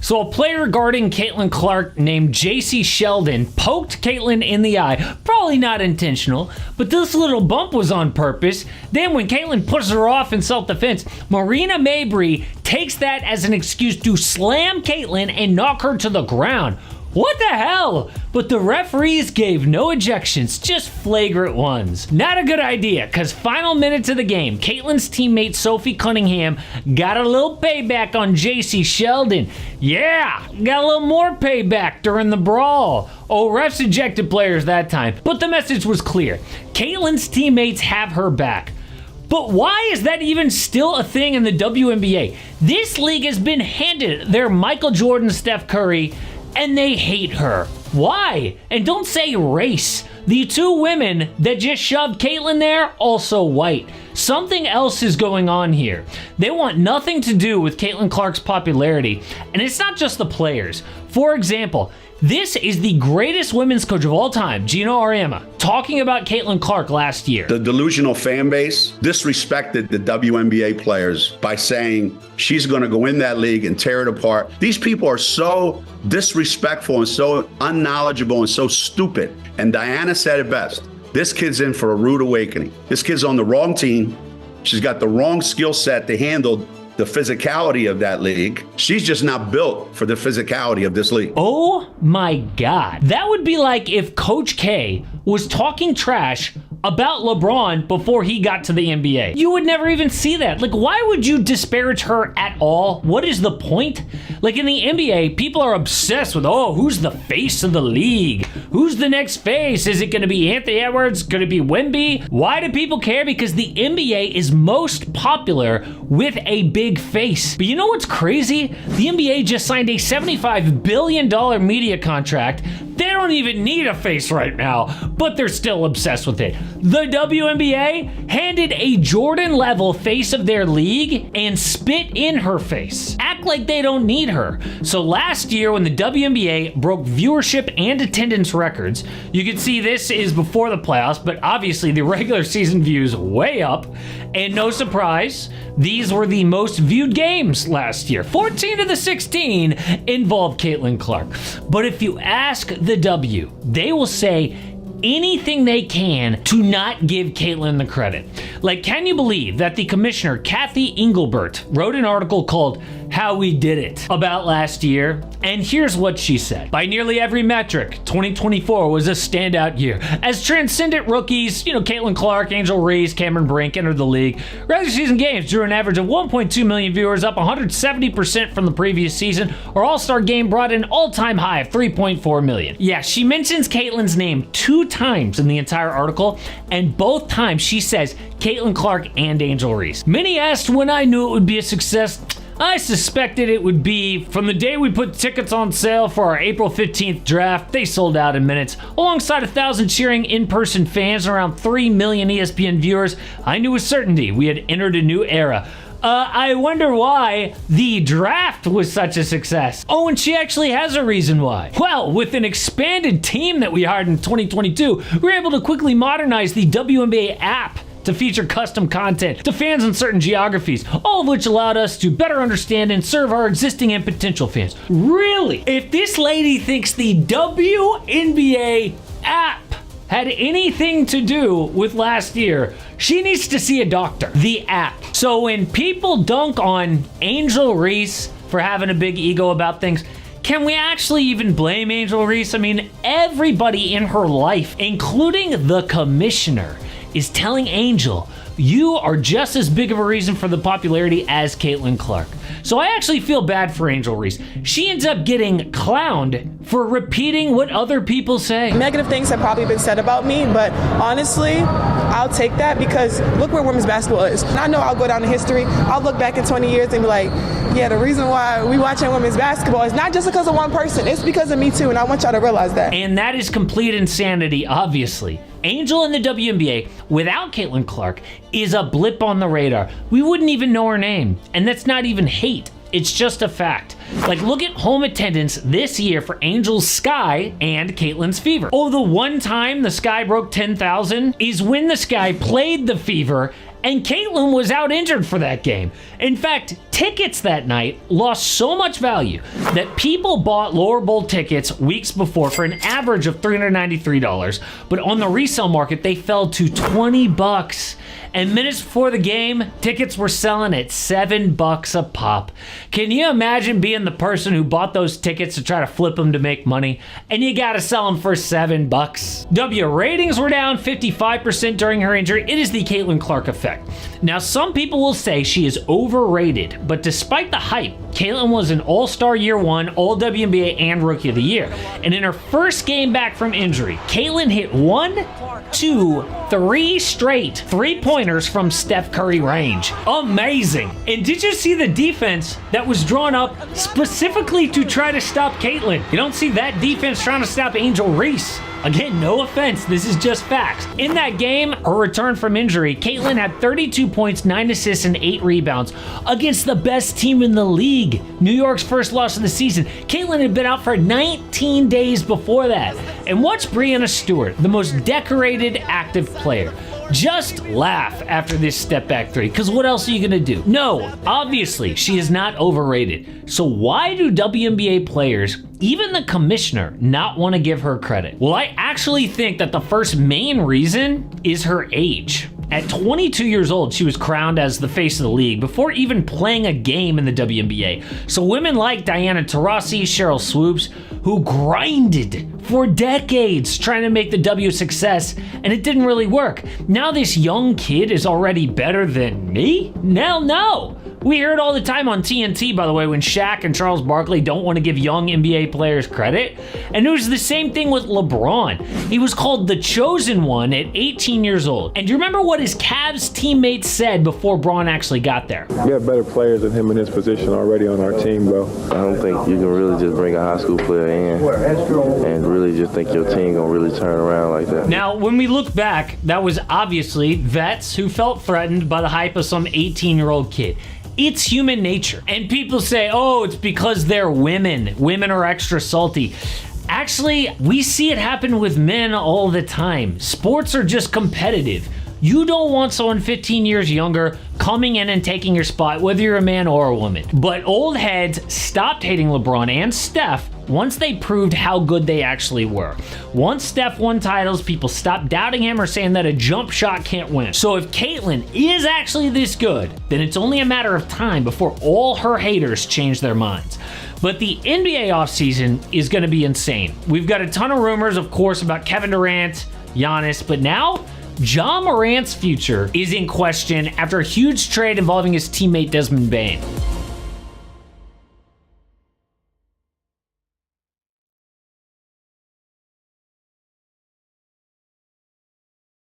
So a player guarding Caitlin Clark named JC Sheldon poked Caitlin in the eye. Probably not intentional, but this little bump was on purpose. Then when Caitlin pushes her off in self-defense, Marina Mabrey takes that as an excuse to slam Caitlin and knock her to the ground. What the hell? But the referees gave no ejections, just flagrant ones. Not a good idea, because final minutes of the game, Caitlin's teammate Sophie Cunningham got a little payback on JC Sheldon. Yeah, got a little more payback during the brawl. Oh, refs ejected players that time. But the message was clear. Caitlin's teammates have her back. But why is that even still a thing in the WNBA? This league has been handed their Michael Jordan, Steph Curry, and they hate her. Why? And don't say race. The two women that just shoved Caitlin there, also white. Something else is going on here. They want nothing to do with Caitlin Clark's popularity, and it's not just the players. For example, this is the greatest women's coach of all time, Gino Auriemma, talking about Caitlin Clark last year. The delusional fan base disrespected the WNBA players by saying she's going to go in that league and tear it apart. These people are so disrespectful and so unknowledgeable and so stupid. And Diana said it best. This kid's in for a rude awakening. This kid's on the wrong team. She's got the wrong skill set to handle the physicality of that league. She's just not built for the physicality of this league. Oh my God. That would be like if Coach K was talking trash about LeBron before he got to the NBA. You would never even see that. Like, why would you disparage her at all? What is the point? Like, in the NBA, people are obsessed with, oh, who's the face of the league? Who's the next face? Is it going to be Anthony Edwards? Going to be Wemby? Why do people care? Because the NBA is most popular with a big face. But you know what's crazy? The NBA just signed a $75 billion media contract. They don't even need a face right now, but they're still obsessed with it. The WNBA handed a Jordan-level face of their league and spit in her face. Act like they don't need her. So last year, when the WNBA broke viewership and attendance records, you can see this is before the playoffs, but obviously the regular season views way up. And no surprise, these were the most viewed games last year. 14 of the 16 involved Caitlin Clark. But if you ask the W, they will say anything they can to not give Caitlin the credit. Like, can you believe that the commissioner, Kathy Engelbert, wrote an article called How We Did It about last year? And here's what she said. By nearly every metric, 2024 was a standout year. As transcendent rookies, Caitlin Clark, Angel Reese, Cameron Brink entered the league. Regular season games drew an average of 1.2 million viewers, up 170% from the previous season. Our All-Star game brought an all-time high of 3.4 million. Yeah, she mentions Caitlin's name 2 times in the entire article, and both times she says Caitlin Clark and Angel Reese. Many asked when I knew it would be a success. I suspected it would be from the day we put tickets on sale for our April 15th draft. They sold out in minutes. Alongside 1,000 cheering in-person fans and around 3 million ESPN viewers, I knew with certainty we had entered a new era. I wonder why the draft was such a success. Oh, and she actually has a reason why. Well, with an expanded team that we hired in 2022, we were able to quickly modernize the WNBA app to feature custom content to fans in certain geographies, all of which allowed us to better understand and serve our existing and potential fans. Really? If this lady thinks the WNBA app had anything to do with last year, she needs to see a doctor. The app. So when people dunk on Angel Reese for having a big ego about things, can we actually even blame Angel Reese? I mean, everybody in her life, including the commissioner, is telling Angel, you are just as big of a reason for the popularity as Caitlin Clark. So I actually feel bad for Angel Reese. She ends up getting clowned for repeating what other people say. Negative things have probably been said about me, but honestly, I'll take that because look where women's basketball is. And I know I'll go down in history. I'll look back in 20 years and be like, yeah, the reason why we watching women's basketball is not just because of one person. It's because of me too, and I want y'all to realize that. And that is complete insanity, obviously. Angel in the WNBA, without Caitlin Clark, is a blip on the radar. We wouldn't even know her name. And that's not even hate. It's just a fact. Like, look at home attendance this year for Angel's Sky and Caitlin's Fever. Oh, the one time the Sky broke 10,000 is when the Sky played the Fever and Caitlin was out injured for that game. In fact, tickets that night lost so much value that people bought lower bowl tickets weeks before for an average of $393, but on the resale market, they fell to $20. And minutes before the game, tickets were selling at $7 a pop. Can you imagine being the person who bought those tickets to try to flip them to make money, and you gotta sell them for $7? W ratings were down 55% during her injury. It is the Caitlin Clark effect. Now, some people will say she is overrated, but despite the hype, Caitlin was an All-Star Year 1, All-WNBA, and Rookie of the Year. And in her first game back from injury, Caitlin hit 1, 2, 3 straight three-pointers from Steph Curry range. Amazing. And did you see the defense that was drawn up specifically to try to stop Caitlin? You don't see that defense trying to stop Angel Reese. Again, no offense, this is just facts. In that game, her return from injury, Caitlin had 32 points, 9 assists, and 8 rebounds against the best team in the league. New York's first loss of the season. Caitlin had been out for 19 days before that. And watch Breanna Stewart, the most decorated active player, just laugh after this step back three, because what else are you gonna do? No, obviously, she is not overrated. So why do WNBA players, even the commissioner, not want to give her credit? Well, I actually think that the first main reason is her age. At 22 years old, she was crowned as the face of the league before even playing a game in the WNBA. So women like Diana Taurasi, Cheryl Swoops, who grinded for decades trying to make the W a success, and it didn't really work. Now this young kid is already better than me? Hell no! We hear it all the time on TNT, by the way, when Shaq and Charles Barkley don't want to give young NBA players credit. And it was the same thing with LeBron. He was called the chosen one at 18 years old. And do you remember what his Cavs teammates said before Braun actually got there? We have better players than him in his position already on our team, bro. I don't think you can really just bring a high school player in and really just think your team gonna really turn around like that. Now, when we look back, that was obviously vets who felt threatened by the hype of some 18-year-old kid. It's human nature. And people say, oh, it's because they're women. Women are extra salty. Actually, we see it happen with men all the time. Sports are just competitive. You don't want someone 15 years younger coming in and taking your spot, whether you're a man or a woman. But old heads stopped hating LeBron and Steph once they proved how good they actually were. Once Steph won titles, people stopped doubting him or saying that a jump shot can't win. So if Caitlin is actually this good, then it's only a matter of time before all her haters change their minds. But the NBA offseason is going to be insane. We've got a ton of rumors, of course, about Kevin Durant, Giannis, but now Ja Morant's future is in question after a huge trade involving his teammate Desmond Bane.